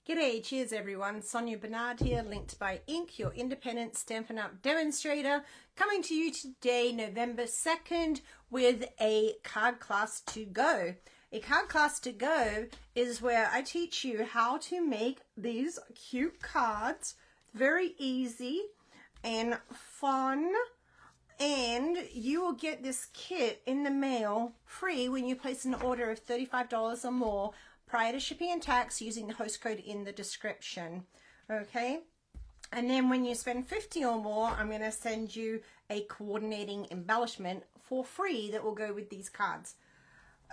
G'day, cheers everyone. Sonia Bernard here, linked by ink, your independent Stampin' Up! Demonstrator, coming to you today, November 2nd, with a card class to go. A card class to go is where I teach you how to make these cute cards. Very easy and fun, and you will get this kit in the mail free when you place an order of $35 or more prior to shipping and tax using the host code in the description. Okay, and then when you spend $50 or more, I'm going to send you a coordinating embellishment for free that will go with these cards.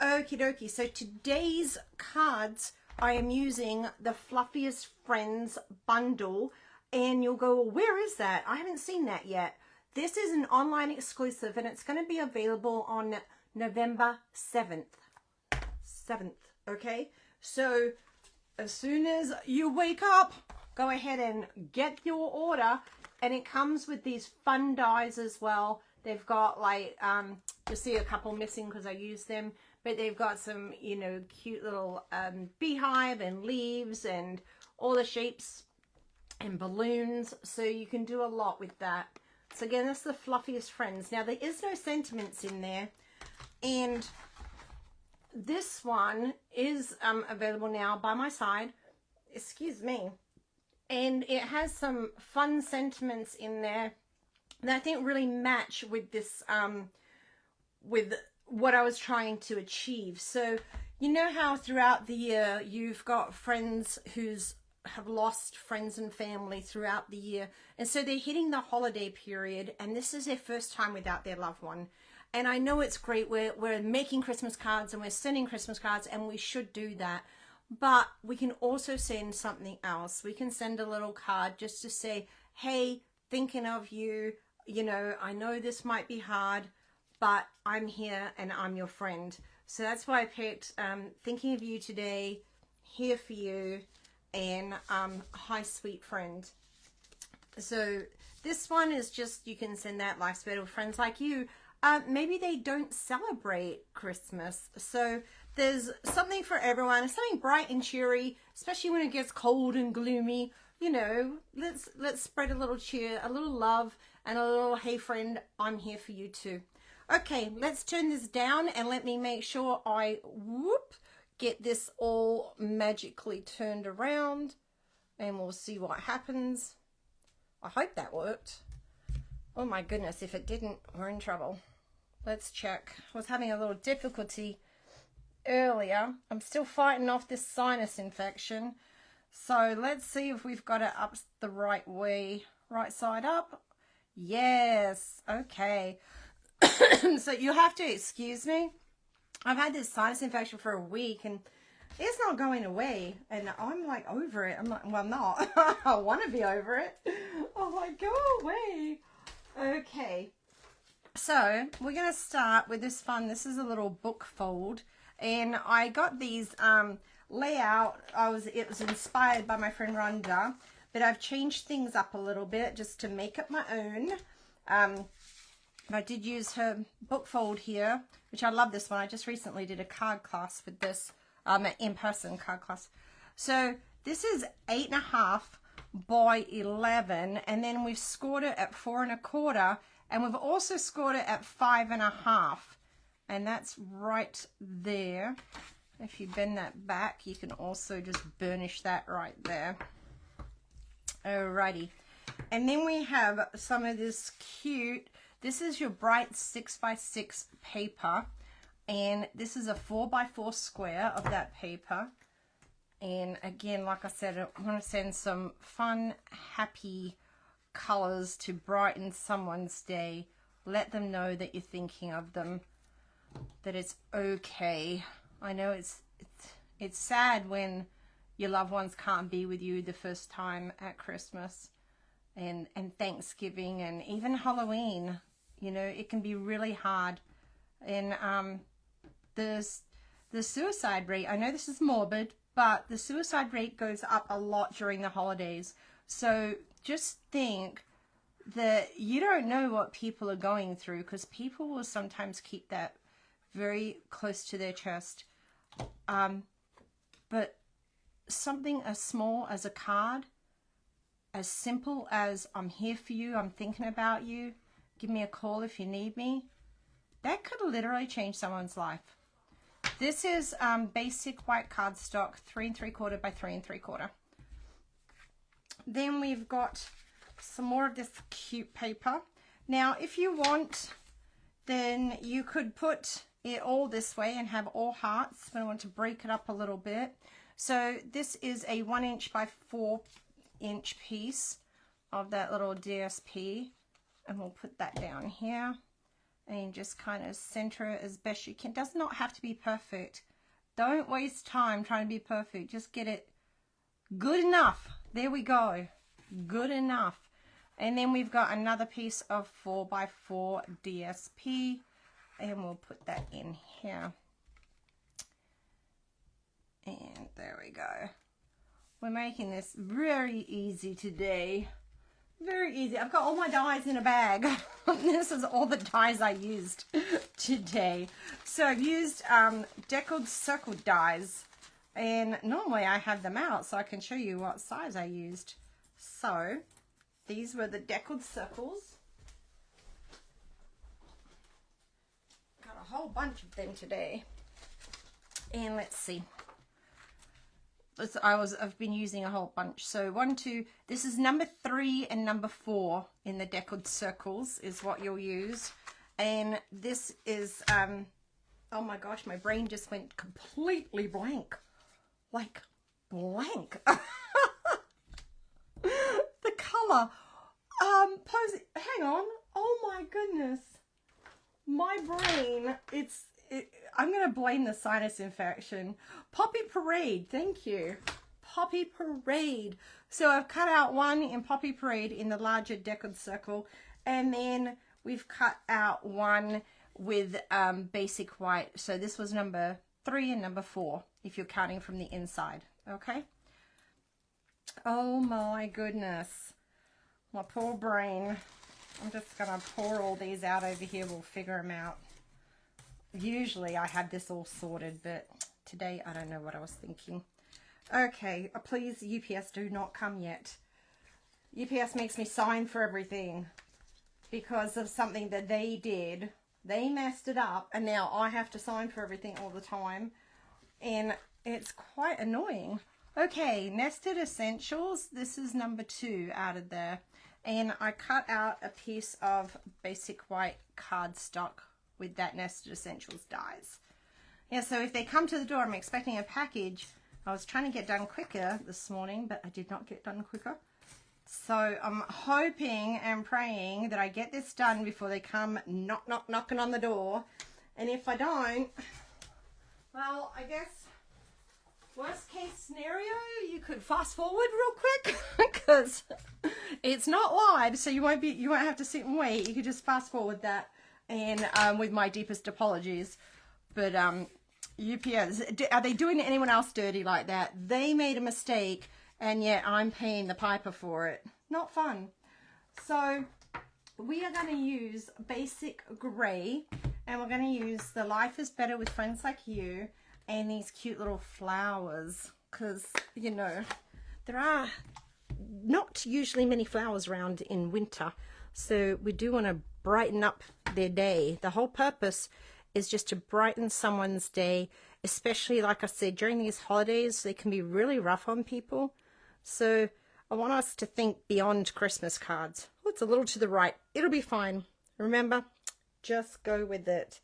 Okie dokie, so today's cards I am using the Fluffiest Friends bundle, and you'll go, well, where is that? I haven't seen that yet. This is an online exclusive, and it's going to be available on November 7th. Okay, so as soon as you wake up, go ahead and get your order, and it comes with these fun dies as well. They've got like you'll see a couple missing because I used them, but they've got some, you know, cute little beehive and leaves and all the shapes and balloons, so you can do a lot with that. So again, that's the Fluffiest Friends. Now there is no sentiments in there, and this one is available now by my side, excuse me, and it has some fun sentiments in there that I think really match with this with what I was trying to achieve. So you know how throughout the year you've got friends who's have lost friends and family throughout the year, and so they're hitting the holiday period, and this is their first time without their loved one. And I know it's great, we're making Christmas cards and we're sending Christmas cards, and we should do that, but we can also send something else. We can send a little card just to say, hey, thinking of you, you know, I know this might be hard, but I'm here and I'm your friend. So that's why I picked thinking of you today, here for you, and hi sweet friend. So this one is just, you can send that life's better with friends like you. Maybe they don't celebrate Christmas, so there's something for everyone. Something bright and cheery, especially when it gets cold and gloomy. You know, let's spread a little cheer, a little love, and a little hey friend, I'm here for you too. Okay, let's turn this down and let me make sure I get this all magically turned around, and we'll see what happens. I hope that worked. Oh my goodness, if it didn't, we're in trouble. Let's check. I was having a little difficulty earlier. I'm still fighting off this sinus infection. So let's see if we've got it up the right way. Right side up. Yes. Okay. So you have to excuse me. I've had this sinus infection for a week, and it's not going away, and I'm like over it. I'm like, well, I'm not. I want to be over it. I'm like, go away. Okay, so we're going to start with this fun. This is a little book fold, and I got these layout. It was inspired by my friend Rhonda, but I've changed things up a little bit just to make it my own. I did use her book fold here, which I love this one. I just recently did a card class with this, an in-person card class. So this is 8.5 by 11, and then we've scored it at 4 1/4, and we've also scored it at 5 1/2, and that's right there. If you bend that back, you can also just burnish that right there. Alrighty, and then we have some of this cute, this is your bright 6x6 paper, and this is a 4x4 square of that paper. And again, like I said, I want to send some fun, happy colors to brighten someone's day. Let them know that you're thinking of them, that it's okay. I know it's sad when your loved ones can't be with you the first time at Christmas and Thanksgiving and even Halloween. You know, it can be really hard. And the suicide rate, I know this is morbid, but the suicide rate goes up a lot during the holidays. So just think that you don't know what people are going through, because people will sometimes keep that very close to their chest. But something as small as a card, as simple as I'm here for you, I'm thinking about you, give me a call if you need me, that could literally change someone's life. This is basic white cardstock, 3 3/4 by 3 3/4. Then we've got some more of this cute paper. Now, if you want, then you could put it all this way and have all hearts, but I want to break it up a little bit. So this is a 1 inch by 4 inch piece of that little DSP, and we'll put that down here. And just kind of center it as best you can. Does not have to be perfect. Don't waste time trying to be perfect. Just get it good enough. There we go. Good enough. And then we've got another piece of 4 by 4 DSP. And we'll put that in here. And there we go. We're making this very easy today. Very easy. I've got all my dies in a bag. This is all the dies I used today. So I've used deckled circle dies, and normally I have them out so I can show you what size I used. So these were the deckled circles. Got a whole bunch of them today. And let's see. I've been using a whole bunch. So 1, 2, this is number 3 and number 4 in the deckled circles is what you'll use. And this is, oh my gosh, my brain just went completely blank. Like blank. The color. Hang on. Oh my goodness. My brain, I'm going to blame the sinus infection. Poppy Parade, thank you. Poppy Parade. So I've cut out one in Poppy Parade in the larger deckled circle, and then we've cut out one with basic white. So this was number 3 and number 4, if you're counting from the inside, okay? Oh my goodness. My poor brain. I'm just going to pour all these out over here. We'll figure them out. Usually I have this all sorted, but today I don't know what I was thinking. Okay, please UPS do not come yet. UPS makes me sign for everything because of something that they did. They messed it up and now I have to sign for everything all the time. And it's quite annoying. Okay, Nested Essentials. This is number 2 out of there. And I cut out a piece of basic white cardstock with that Nested Essentials dies. Yeah, so if they come to the door, I'm expecting a package. I was trying to get done quicker this morning, but I did not get done quicker. So I'm hoping and praying that I get this done before they come knocking on the door. And if I don't, well, I guess worst case scenario, you could fast forward real quick because it's not live, so you won't have to sit and wait. You could just fast forward that. And with my deepest apologies, but UPS, are they doing anyone else dirty like that? They made a mistake, and yet I'm paying the piper for it. Not fun. So we are going to use basic gray, and we're going to use the Life is Better with Friends Like You and these cute little flowers, because, you know, there are not usually many flowers around in winter, so we do want to brighten up their day. The whole purpose is just to brighten someone's day, especially, like I said, during these holidays. They can be really rough on people. So I want us to think beyond Christmas cards. Oh, it's a little to the right. It'll be fine. Remember, just go with it.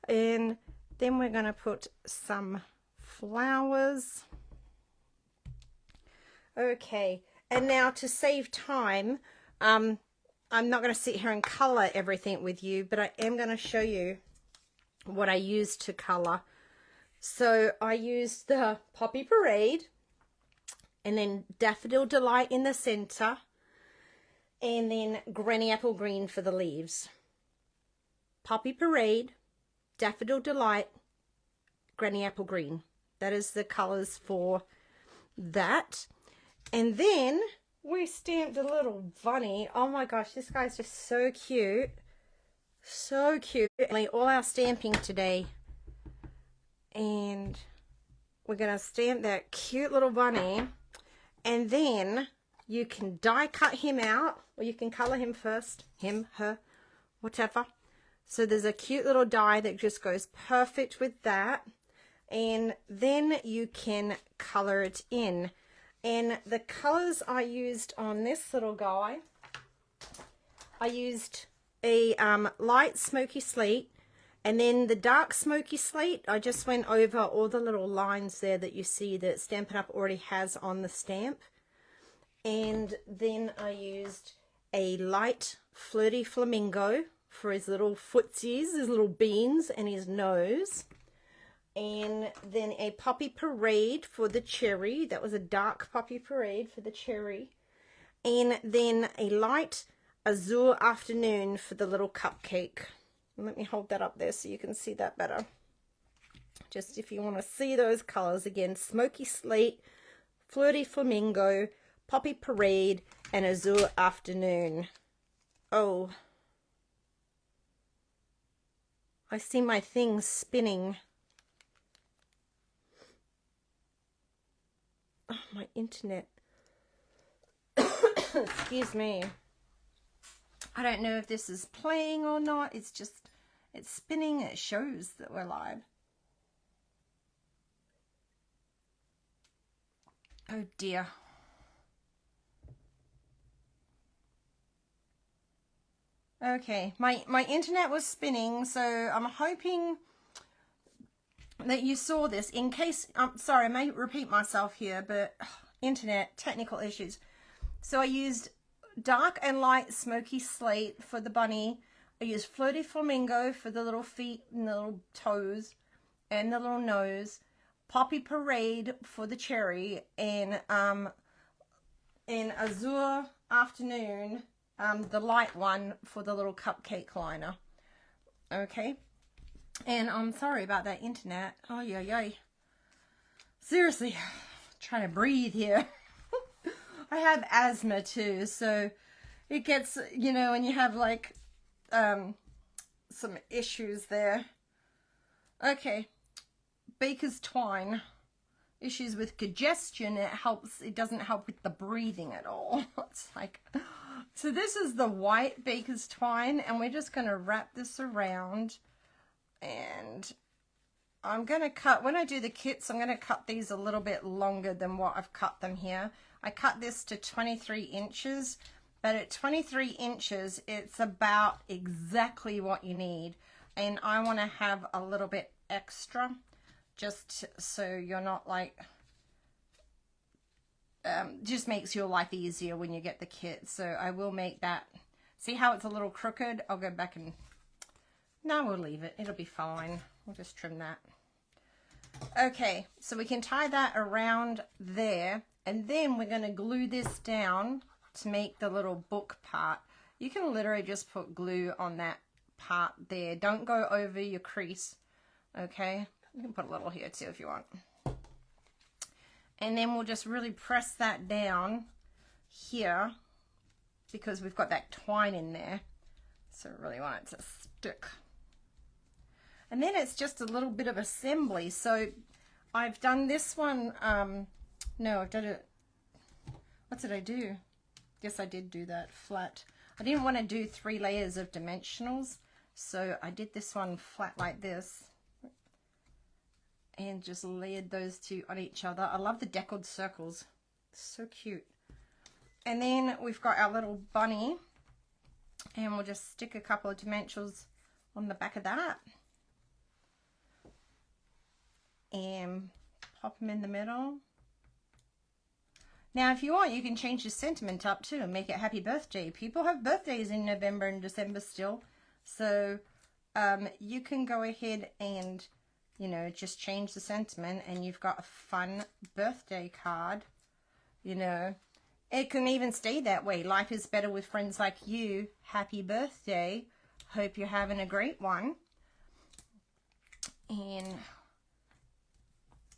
And then we're going to put some flowers. Okay, and now to save time, I'm not going to sit here and color everything with you, but I am going to show you what I used to color. So I used the Poppy Parade, and then Daffodil Delight in the center, and then Granny Apple Green for the leaves. Poppy Parade, Daffodil Delight, Granny Apple Green. That is the colors for that. And then we stamped a little bunny. Oh my gosh, this guy's just so cute. So cute. All our stamping today. And we're going to stamp that cute little bunny, and then you can die cut him out, or you can color him first, him, her, whatever. So there's a cute little die that just goes perfect with that, and then you can color it in. And the colors I used on this little guy, I used a light smoky slate, and then the dark smoky slate, I just went over all the little lines there that you see that Stampin' Up! Already has on the stamp. And then I used a light flirty flamingo for his little footsies, his little beans, and his nose. And then a poppy parade for the cherry. That was a dark poppy parade for the cherry. And then a light azure afternoon for the little cupcake. And let me hold that up there so you can see that better. Just if you want to see those colors again, smoky slate, flirty flamingo, poppy parade, and azure afternoon. Oh, I see my thing spinning. Oh, my internet. Excuse me. I don't know if this is playing or not. It's just, it's spinning. It shows that we're live. Oh dear. Okay, my internet was spinning, so I'm hoping that you saw this. In case, I'm sorry, I may repeat myself here, but internet technical issues. So I used dark and light smoky slate for the bunny. I used flirty flamingo for the little feet and the little toes and the little nose. Poppy parade for the cherry, and azure afternoon, the light one for the little cupcake liner. Okay, and I'm sorry about that internet. Oh yeah. Seriously, trying to breathe here. I have asthma too, so it gets, you know, and you have like some issues there. Okay, baker's twine. Issues with congestion. It doesn't help with the breathing at all. It's like, so this is the white baker's twine, and we're just going to wrap this around, and I'm going to cut, when I do the kits, I'm going to cut these a little bit longer than what I've cut them here. I cut this to 23 inches, but at 23 inches, it's about exactly what you need. And I want to have a little bit extra, just so you're not like, just makes your life easier when you get the kit. So I will make that. See how it's a little crooked? I'll go back and, no, we'll leave it. It'll be fine. We'll just trim that. Okay, so we can tie that around there, and then we're going to glue this down to make the little book part. You can literally just put glue on that part there. Don't go over your crease, okay? You can put a little here too if you want. And then we'll just really press that down here because we've got that twine in there. So I really want it to stick. And then it's just a little bit of assembly. So I've done this one. No, I've done it. What did I do? Guess I did do that flat. I didn't want to do 3 layers of dimensionals. So I did this one flat like this. And just layered those two on each other. I love the deckled circles. So cute. And then we've got our little bunny. And we'll just stick a couple of dimensionals on the back of that. And pop them in the middle. Now, if you want, you can change the sentiment up too and make it happy birthday. People have birthdays in November and December still. So you can go ahead and, you know, just change the sentiment and you've got a fun birthday card. You know, it can even stay that way. Life is better with friends like you. Happy birthday. Hope you're having a great one. And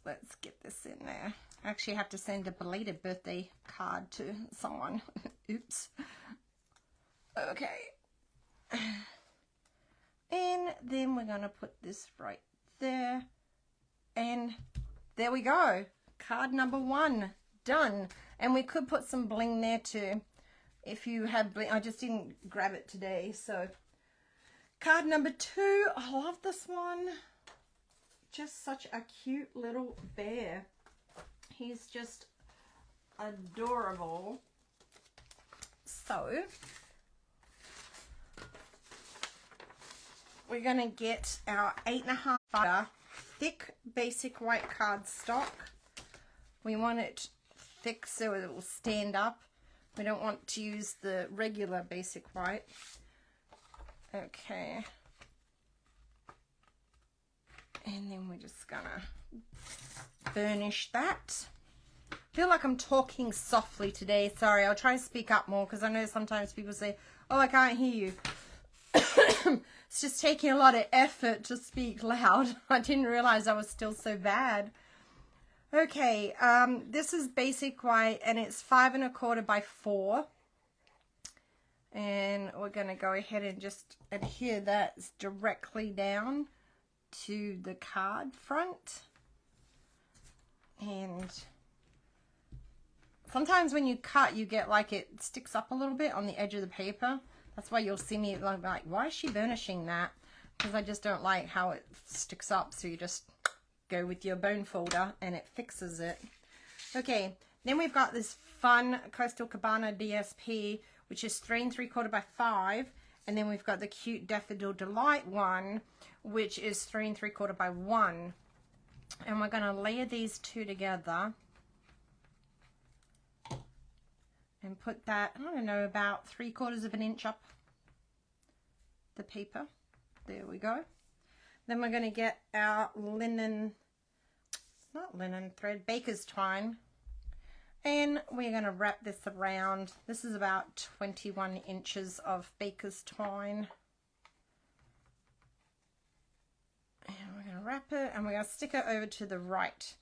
let's get this in there. I actually have to send a belated birthday card to someone. Oops. Okay. And then we're going to put this right there. And there we go. Card number 1 done. And we could put some bling there too if you have bling. I just didn't grab it today. So card number 2, I love this one. Just such a cute little bear. He's just adorable. So we're going to get our 8.5 thick basic white cardstock. We want it thick so it will stand up. We don't want to use the regular basic white. Okay. And then we're just gonna burnish that. I feel like I'm talking softly today. Sorry, I'll try and speak up more because I know sometimes people say, oh, I can't hear you. It's just taking a lot of effort to speak loud. I didn't realize I was still so bad. Okay, this is basic white and it's 5 1/4 by 4. And we're going to go ahead and just adhere that directly down to the card front. And sometimes when you cut, you get like it sticks up a little bit on the edge of the paper. That's why you'll see me like, why is she burnishing that? Because I just don't like how it sticks up. So you just go with your bone folder and it fixes it. Okay, then we've got this fun Coastal Cabana DSP, which is 3 3/4 by 5. And then we've got the cute Daffodil Delight one, which is 3 3/4 by 1. And we're going to layer these two together and put that, I don't know, about 3/4 inch up the paper. There we go. Then we're going to get our linen, not linen thread, baker's twine. And we're going to wrap this around. This is about 21 inches of baker's twine. And we're going to wrap it and we're going to stick it over to the right.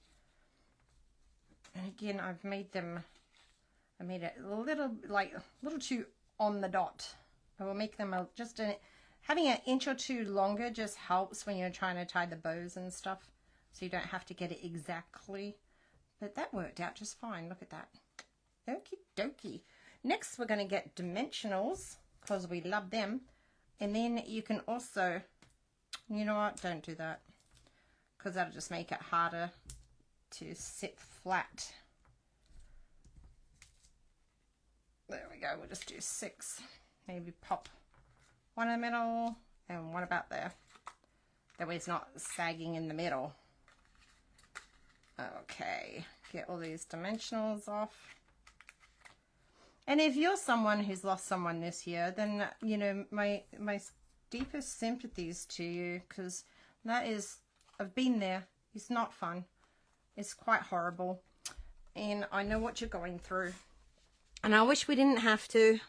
And again, I made it a little too on the dot. I will make them having an inch or two longer just helps when you're trying to tie the bows and stuff. So you don't have to get it exactly. But that worked out just fine. Look at that. Okie dokie. Next, we're going to get dimensionals because we love them. And then you can also, you know what? Don't do that because that'll just make it harder to sit flat. There we go. We'll just do 6. Maybe pop one in the middle and one about there. That way it's not sagging in the middle. Okay, get all these dimensionals off. And if you're someone who's lost someone this year, then, you know, my deepest sympathies to you, because that is, I've been there. It's not fun. It's quite horrible. And I know what you're going through. And I wish we didn't have to.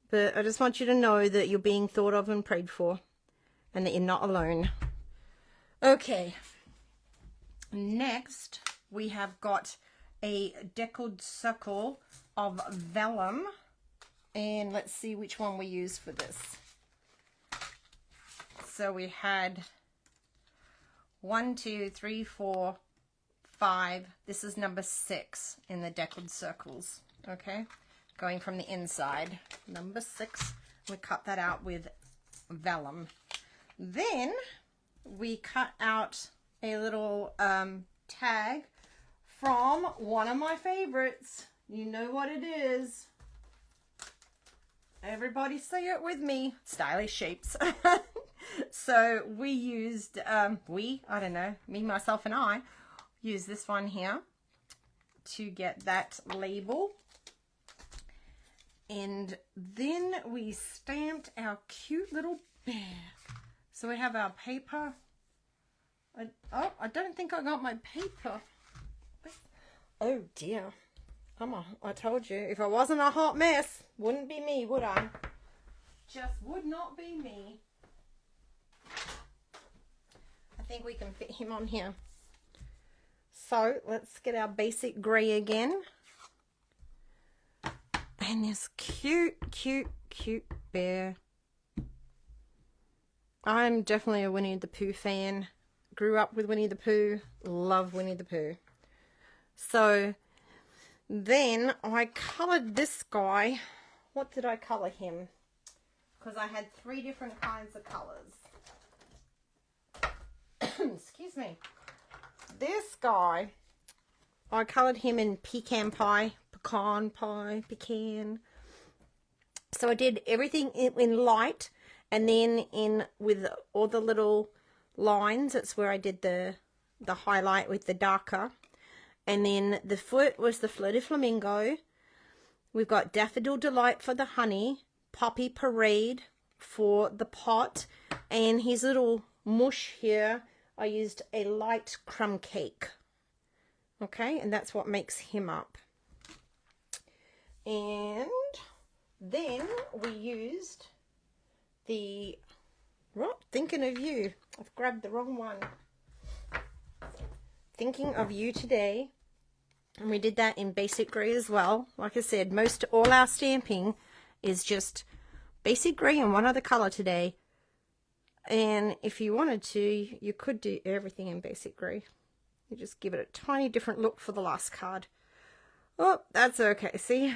But I just want you to know that you're being thought of and prayed for. And that you're not alone. Okay. Next, we have got a deckled circle of vellum. And let's see which one we use for this. So we had 1, 2, 3, 4, 5. This is number 6 in the deckled circles. Okay, going from the inside. Number 6. We cut that out with vellum. Then we cut out a little tag from one of my favorites. You know what it is. Everybody say it with me. Stylish Shapes. So we used, I don't know, me, myself, and I use this one here to get that label. And then we stamped our cute little bear. So we have our paper. I don't think I got my paper. Oh dear. I told you, if I wasn't a hot mess, wouldn't be me, would I? Just would not be me. I think we can fit him on here. So let's get our basic grey again. And this cute, cute, cute bear. I'm definitely a Winnie the Pooh fan. grew up with Winnie the Pooh, love Winnie the Pooh. So then I colored this guy. What did I color him? Because I had 3 different kinds of colors. Excuse me. This guy, I colored him in pecan pie. So I did everything in light, and then in with all the little lines, that's where I did the highlight with the darker. And then the foot was the Fleur de Flamingo. We've got Daffodil Delight for the honey, Poppy Parade for the pot, and his little mush here, I used a light crumb cake. Okay, and that's what makes him up. And then we used the, what? Thinking of You. I've grabbed the wrong one. Thinking of You today. And we did that in basic grey as well. Like I said, all our stamping is just basic grey and one other color today. And if you wanted to, you could do everything in basic grey. You just give it a tiny different look for the last card. Oh, that's okay. See,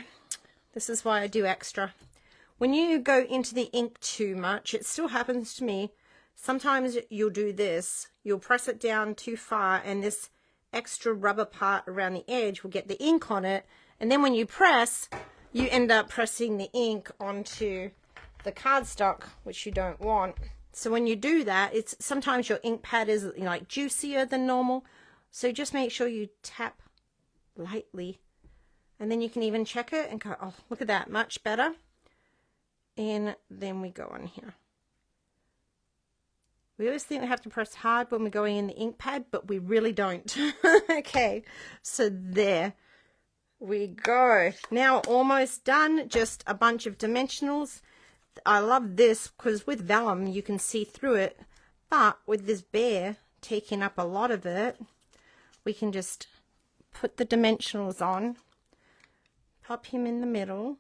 this is why I do extra. When you go into the ink too much, it still happens to me. Sometimes you'll do this. You'll press it down too far, and this extra rubber part around the edge will get the ink on it. And then when you press, you end up pressing the ink onto the cardstock, which you don't want. So when you do that, it's sometimes your ink pad is like juicier than normal. So just make sure you tap lightly. And then you can even check it and go, oh, look at that, much better. And then we go on here. We always think we have to press hard when we're going in the ink pad, but we really don't. Okay, so there we go. Now almost done, just a bunch of dimensionals. I love this because with vellum you can see through it, but with this bear taking up a lot of it, we can just put the dimensionals on, pop him in the middle,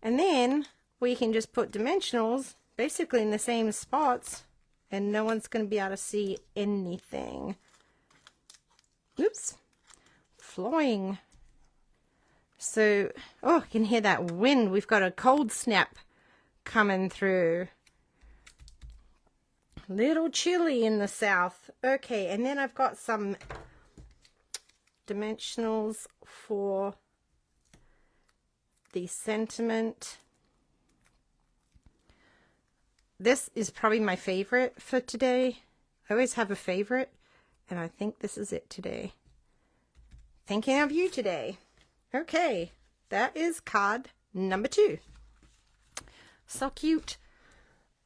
and then we can just put dimensionals basically in the same spots, and no one's going to be able to see anything. Oops, flying. So, oh, you can hear that wind. We've got a cold snap coming through. Little chilly in the south. Okay, and then I've got some dimensionals for the sentiment. This is probably my favorite for today. I always have a favorite, and I think this is it today. Thinking of You today. Okay, that is card number 2. So cute.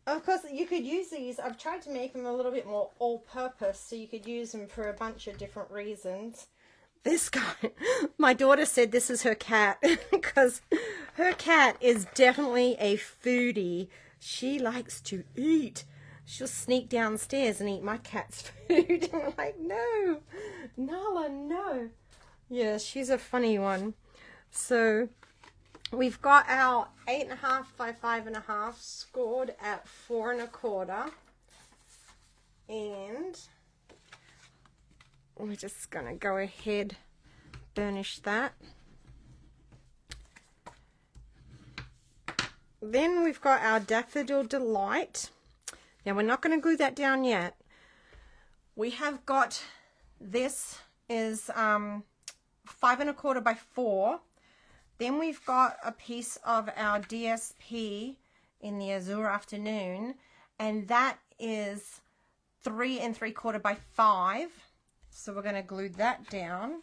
Of course, you could use these. I've tried to make them a little bit more all-purpose, so you could use them for a bunch of different reasons. This guy, my daughter said this is her cat, because her cat is definitely a foodie. She likes to eat. She'll sneak downstairs and eat my cat's food. I'm like, no, Nala, no. Yeah, she's a funny one. So we've got our 8.5 by 5.5 scored at 4 1/4, and we're just gonna go ahead, burnish that. Then we've got our Daffodil Delight. Now we're not going to glue that down yet. We have got, this is 5 1/4 by 4. Then we've got a piece of our DSP in the Azure Afternoon, and that is 3 3/4 by 5. So we're going to glue that down.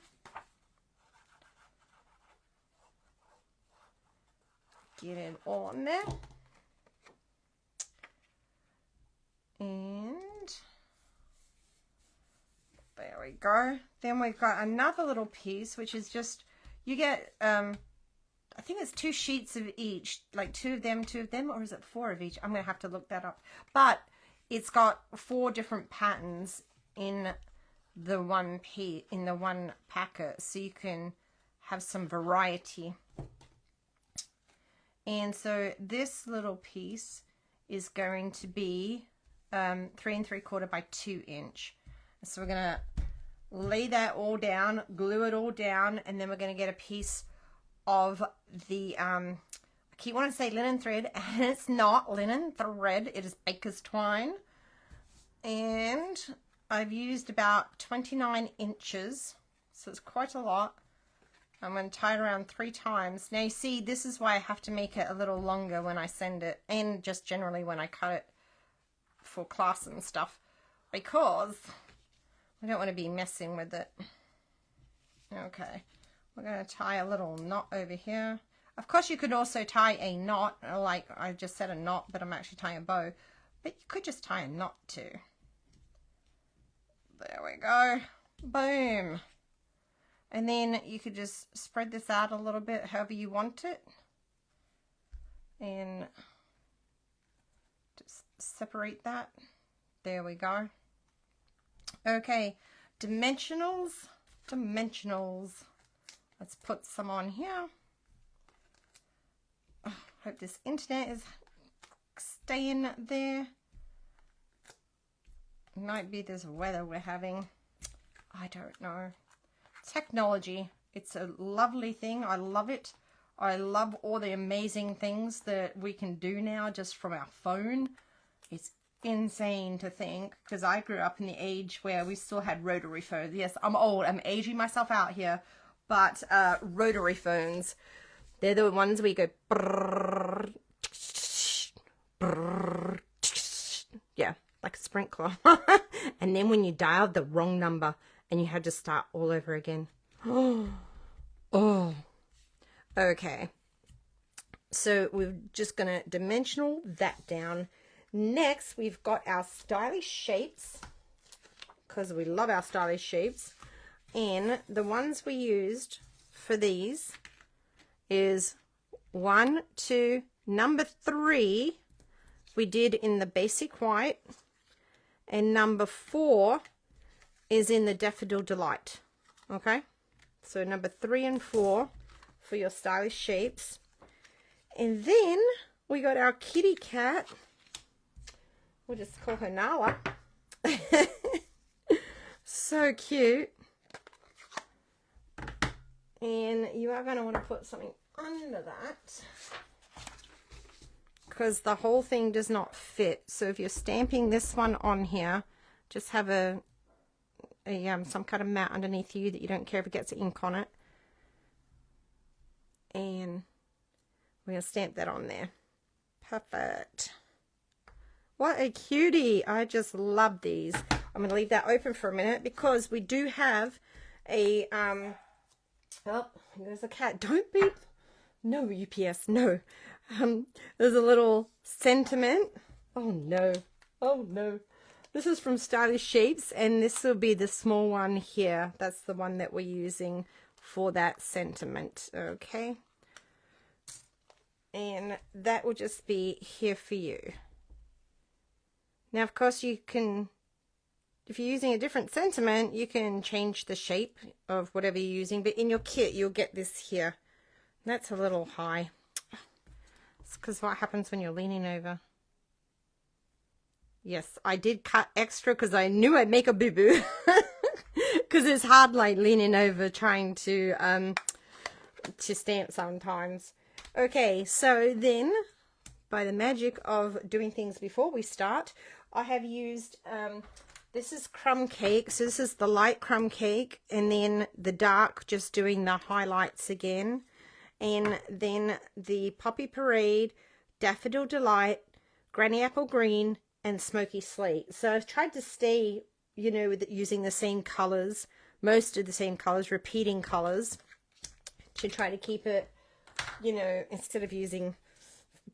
Get it on there. And there we go. Then we've got another little piece, which is just, you get, I think it's 2 sheets of each, like 2 of them, or is it 4 of each? I'm going to have to look that up. But it's got 4 different patterns in the one packet, so you can have some variety. And so this little piece is going to be 3 3/4 by 2 inch. So we're gonna lay that all down, glue it all down, and then we're gonna get a piece of the I keep wanting to say linen thread, and it's not linen thread, it is baker's twine. And I've used about 29 inches, so it's quite a lot. I'm going to tie it around 3 times. Now you see, this is why I have to make it a little longer when I send it, and just generally when I cut it for class and stuff, because I don't want to be messing with it. Okay, we're going to tie a little knot over here. Of course, you could also tie a knot, like I just said a knot, but I'm actually tying a bow. But you could just tie a knot too. There we go. Boom. And then you could just spread this out a little bit, however you want it. And just separate that. There we go. Okay, dimensionals. Let's put some on here. Oh, hope this internet is staying there. Might be this weather we're having. I don't know. Technology. It's a lovely thing. I love it. I love all the amazing things that we can do now just from our phone. It's insane to think, because I grew up in the age where we still had rotary phones. Yes, I'm old. I'm aging myself out here. But rotary phones, they're the ones where you go brrr, brrr, yeah, like a sprinkler. And then when you dialed the wrong number and you had to start all over again. Oh. Okay. So we're just going to dimensional that down. Next, we've got our stylish shapes, because we love our stylish shapes. And the ones we used for these is 1, 2, number 3 we did in the basic white, and number 4 is in the Daffodil Delight. Okay, so number 3 and 4 for your stylish shapes. And then we got our kitty cat. We'll just call her Nala. So cute. And you are going to want to put something under that, because the whole thing does not fit. So if you're stamping this one on here, just have some kind of mat underneath you that you don't care if it gets ink on it. And we're going to stamp that on there. Perfect. What a cutie. I just love these. I'm going to leave that open for a minute, because we do have a oh, there's a cat. Don't beep. No, UPS, no. There's a little sentiment. Oh no. Oh no. This is from Stylish Shapes, and this will be the small one here. That's the one that we're using for that sentiment. Okay. And that will just be here for you. Now, of course, you can, if you're using a different sentiment, you can change the shape of whatever you're using. But in your kit, you'll get this here. That's a little high. It's because what happens when you're leaning over. Yes, I did cut extra because I knew I'd make a boo-boo. Because it's hard, like, leaning over trying to stamp sometimes. Okay, so then, by the magic of doing things before we start, I have used, this is crumb cake. So this is the light crumb cake, and then the dark, just doing the highlights again. And then the Poppy Parade, Daffodil Delight, Granny Apple Green, and Smoky Slate. So I've tried to stay, you know, with using the same colors, most of the same colors, repeating colors, to try to keep it, you know, instead of using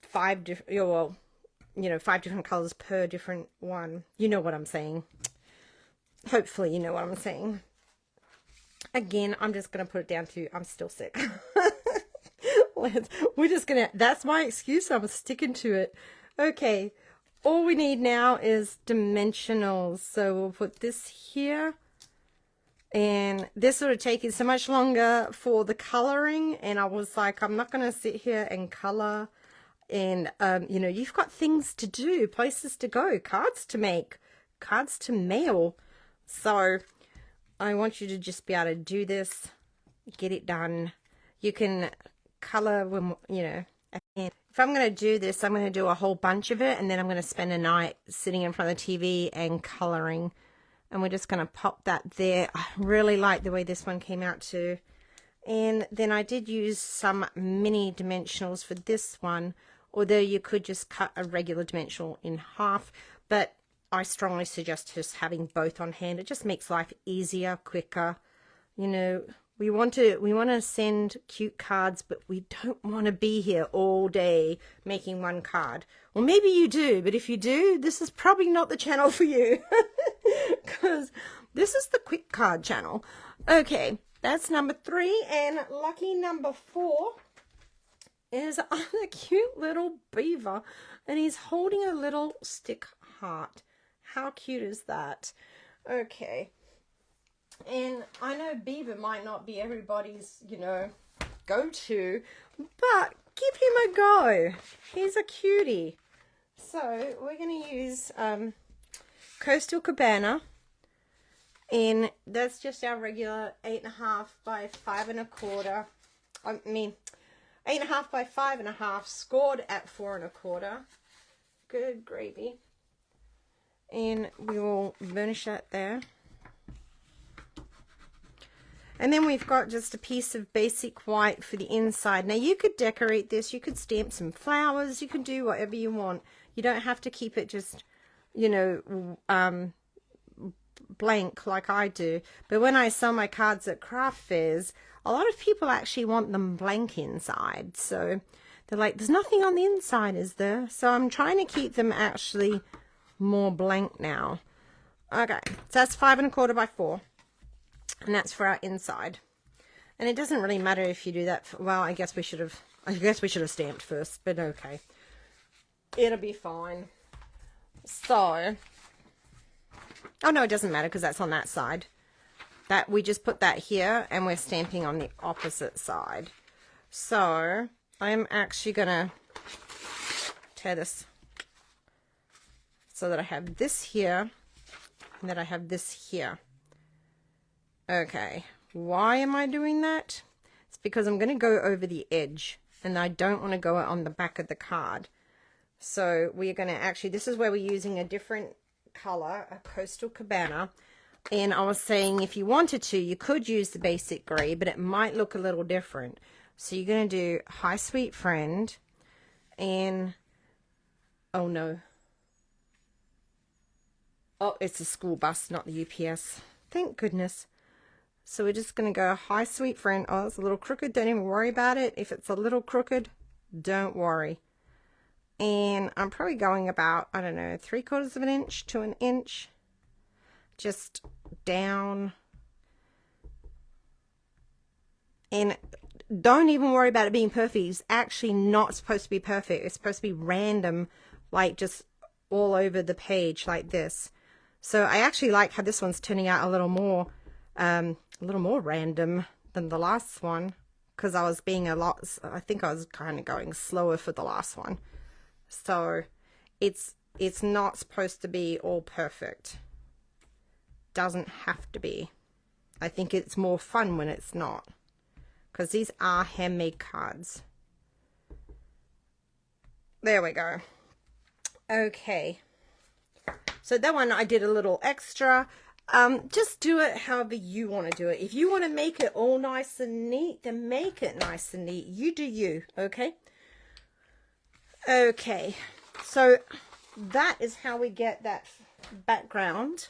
5 different, well, you know, 5 different colors per different one. You know what I'm saying. Hopefully you know what I'm saying. Again, I'm just going to put it down to, I'm still sick. We're just going to, that's my excuse. I'm sticking to it. Okay. All we need now is dimensionals. So we'll put this here. And this would have taken so much longer for the coloring. And I was like, I'm not going to sit here and color. And, you know, you've got things to do, places to go, cards to make, cards to mail. So I want you to just be able to do this, get it done. You can color when, you know, if I'm going to do this, I'm going to do a whole bunch of it, and then I'm going to spend a night sitting in front of the TV and coloring. And we're just going to pop that there. I really like the way this one came out too. And then I did use some mini dimensionals for this one, although you could just cut a regular dimensional in half, but I strongly suggest just having both on hand. It just makes life easier, quicker. You know, we want to send cute cards, but we don't want to be here all day making one card. Well, maybe you do, but if you do, this is probably not the channel for you, because this is the quick card channel. Okay, that's number 3, and lucky number 4 is a cute little beaver, and he's holding a little stick heart. How cute is that? Okay. And I know beaver might not be everybody's, you know, go-to, but give him a go. He's a cutie. So we're going to use Coastal Cabana, and that's just our regular 8.5 by 5 1/4. I mean, 8.5 by 5 1/2, scored at 4 1/4. Good gravy. And we will burnish that there. And then we've got just a piece of basic white for the inside. Now you could decorate this, you could stamp some flowers, you can do whatever you want. You don't have to keep it just, you know, blank like I do. But when I sell my cards at craft fairs, a lot of people actually want them blank inside. So they're like, there's nothing on the inside, is there? So I'm trying to keep them actually more blank now. Okay, so that's 5 1/4 by 4. And that's for our inside. And it doesn't really matter if you do that. Well, I guess we should have stamped first, but okay. It'll be fine. So, oh no, it doesn't matter because that's on that side. That we just put that here and we're stamping on the opposite side. So, I'm actually gonna tear this so that I have this here and that I have this here. Okay, why am I doing that? It's because I'm going to go over the edge and I don't want to go on the back of the card. So we're going to actually, this is where we're using a different color, a Coastal Cabana. And I was saying if you wanted to, you could use the basic gray, but it might look a little different. So you're going to do Hi Sweet Friend and, oh no. Oh, it's a school bus, not the UPS. Thank goodness. So we're just going to go Hi Sweet Friend. Oh, it's a little crooked. Don't even worry about it. If it's a little crooked, don't worry. And I'm probably going about, I don't know, 3/4 of an inch to an inch. Just down. And don't even worry about it being perfect. It's actually not supposed to be perfect. It's supposed to be random, like just all over the page like this. So I actually like how this one's turning out a little more random than the last one, because I was being I think I was kind of going slower for the last one. So it's not supposed to be all perfect. Doesn't have to be. I think it's more fun when it's not, because these are handmade cards. There we go. Okay, so that one I did a little extra. Just do it however you want to do it. If you want to make it all nice and neat, then make it nice and neat. You do you, okay? Okay, so that is how we get that background.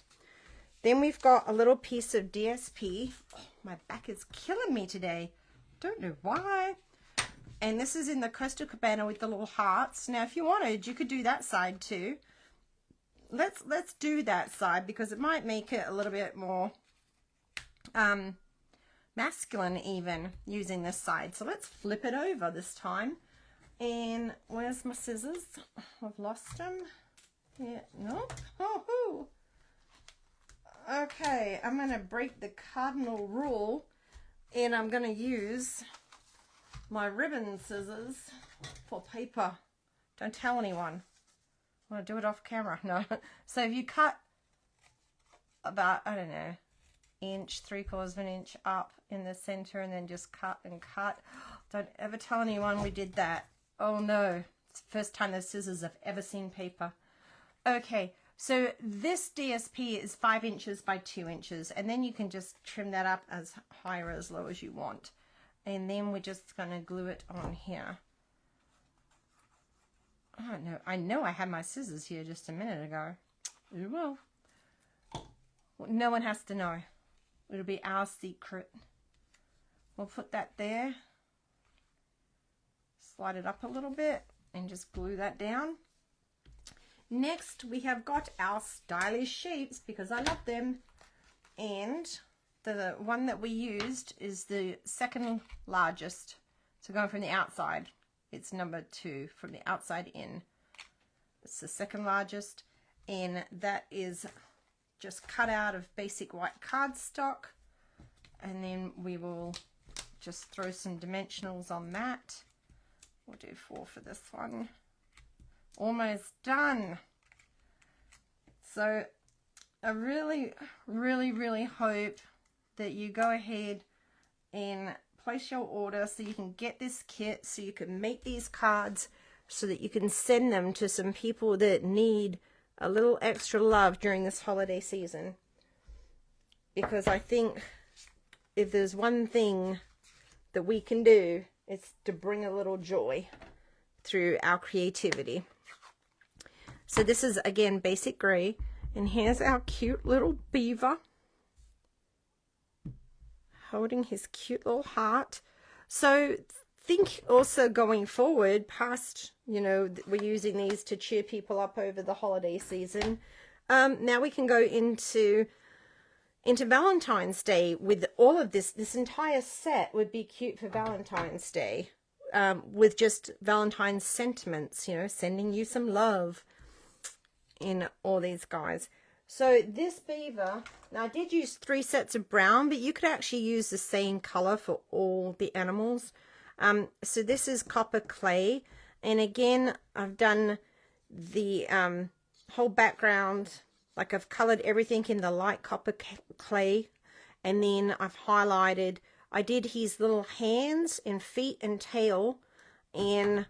Then we've got a little piece of DSP. Oh, my back is killing me today. Don't know why. And this is in the Coastal Cabana with the little hearts. Now, if you wanted, you could do that side too. Let's do that side because it might make it a little bit more masculine even using this side. So let's flip it over this time. And where's my scissors? I've lost them. Yeah, nope. Oh, okay, I'm going to break the cardinal rule and I'm going to use my ribbon scissors for paper. Don't tell anyone. I want to do it off camera. No. So if you cut about, I don't know, inch, 3/4 of an inch up in the center, and then just cut and cut. Don't ever tell anyone we did that. Oh no, it's the first time the scissors have ever seen paper. Okay, so this DSP is 5 inches by 2 inches, and then you can just trim that up as high or as low as you want. And then we're just going to glue it on here. Oh no, I know I had my scissors here just a minute ago. Oh well. No one has to know. It'll be our secret. We'll put that there. Slide it up a little bit and just glue that down. Next, we have got our stylish shapes because I love them. And the one that we used is the second largest. So going from the outside, it's number 2 from the outside in. It's the second largest, and that is just cut out of basic white cardstock. And then we will just throw some dimensionals on that. We'll do 4 for this one. Almost done. So I really, really, really hope that you go ahead and place your order so you can get this kit, so you can make these cards, so that you can send them to some people that need a little extra love during this holiday season. Because I think if there's one thing that we can do, it's to bring a little joy through our creativity. So this is, again, basic gray, and here's our cute little beaver holding his cute little heart. So think also going forward past, you know, we're using these to cheer people up over the holiday season. Now we can go into Valentine's Day with all of this. This entire set would be cute for Valentine's Day, with just Valentine's sentiments, you know, sending you some love in all these guys. So this beaver, now I did use 3 sets of brown, but you could actually use the same color for all the animals. So this is copper clay, and again I've done the whole background, like I've colored everything in the light copper clay, and then I've highlighted, I did his little hands and feet and tail and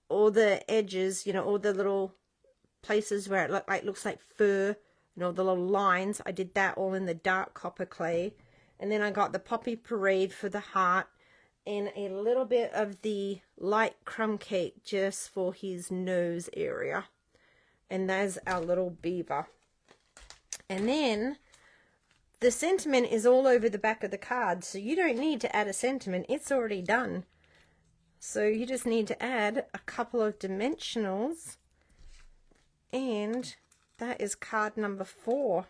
all the edges, you know, all the little places where it looks like fur, you know, the little lines. I did that all in the dark copper clay. And then I got the poppy parade for the heart and a little bit of the light crumb cake just for his nose area. And there's our little beaver. And then the sentiment is all over the back of the card, so you don't need to add a sentiment. It's already done. So you just need to add a couple of dimensionals, and that is card number 4.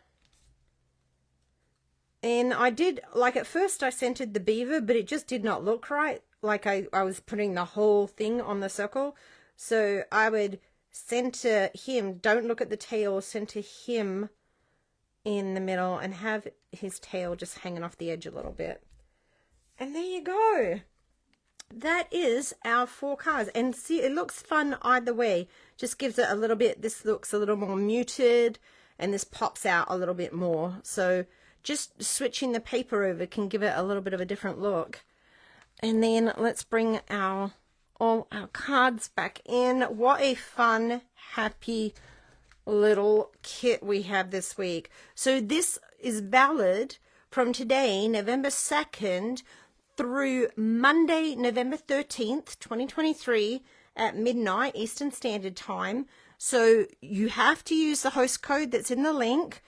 And I did, like at first I centered the beaver, but it just did not look right. Like I was putting the whole thing on the circle. So I would center him, don't look at the tail, center him in the middle and have his tail just hanging off the edge a little bit. And there you go. That is our 4 cards. And see, it looks fun either way. Just gives it a little bit, this looks a little more muted, and this pops out a little bit more. So just switching the paper over can give it a little bit of a different look. And then let's bring all our cards back in. What a fun, happy little kit we have this week. So this is valid from today, November 2nd, through Monday, November 13th, 2023 at midnight Eastern Standard Time. So you have to use the host code that's in the link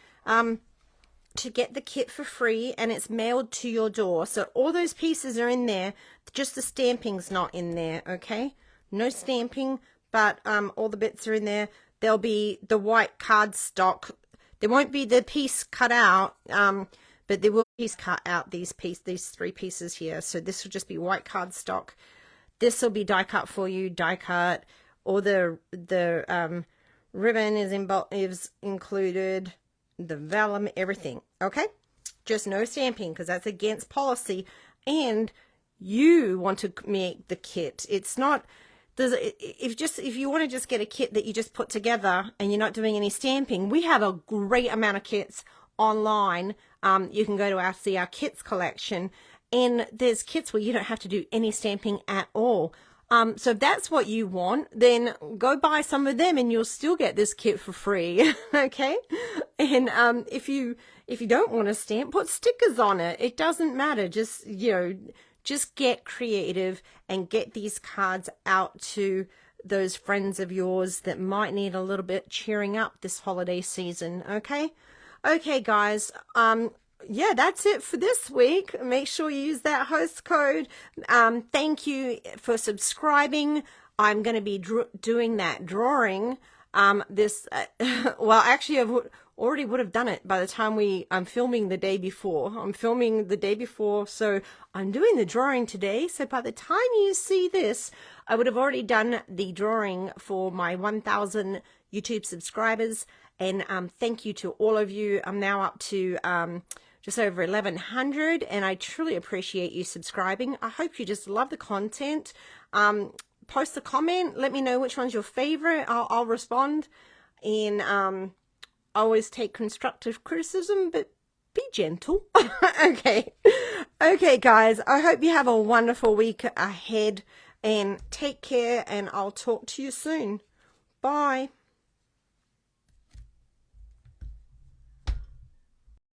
to get the kit for free, and it's mailed to your door. So all those pieces are in there, just the stamping's not in there, okay? No stamping, but all the bits are in there. There'll be the white cardstock. There won't be the piece cut out, but there will be cut out these 3 pieces here. So this will just be white cardstock. This will be die cut for you, die cut. Or the ribbon is included, the vellum, everything. Okay, just no stamping because that's against policy. And you want to make the kit. It's not. If you want to just get a kit that you just put together and you're not doing any stamping, we have a great amount of kits online, you can go to see our kits collection, and there's kits where you don't have to do any stamping at all. So if that's what you want, then go buy some of them and you'll still get this kit for free. Okay. And if you don't want to stamp, put stickers on it. It doesn't matter. Just, just get creative and get these cards out to those friends of yours that might need a little bit cheering up this holiday season. Okay. Okay, guys. Yeah, that's it for this week. Make sure you use that host code. Thank you for subscribing. I'm going to be doing that drawing. Well, actually, already would have done it by the time I'm filming the day before. I'm filming the day before, so I'm doing the drawing today. So by the time you see this, I would have already done the drawing for my 1,000 YouTube subscribers. And thank you to all of you. I'm now up to just over 1,100, and I truly appreciate you subscribing. I hope you just love the content. Post a comment. Let me know which one's your favorite. I'll respond. And I always take constructive criticism, but be gentle. Okay. Okay, guys. I hope you have a wonderful week ahead, and take care, and I'll talk to you soon. Bye.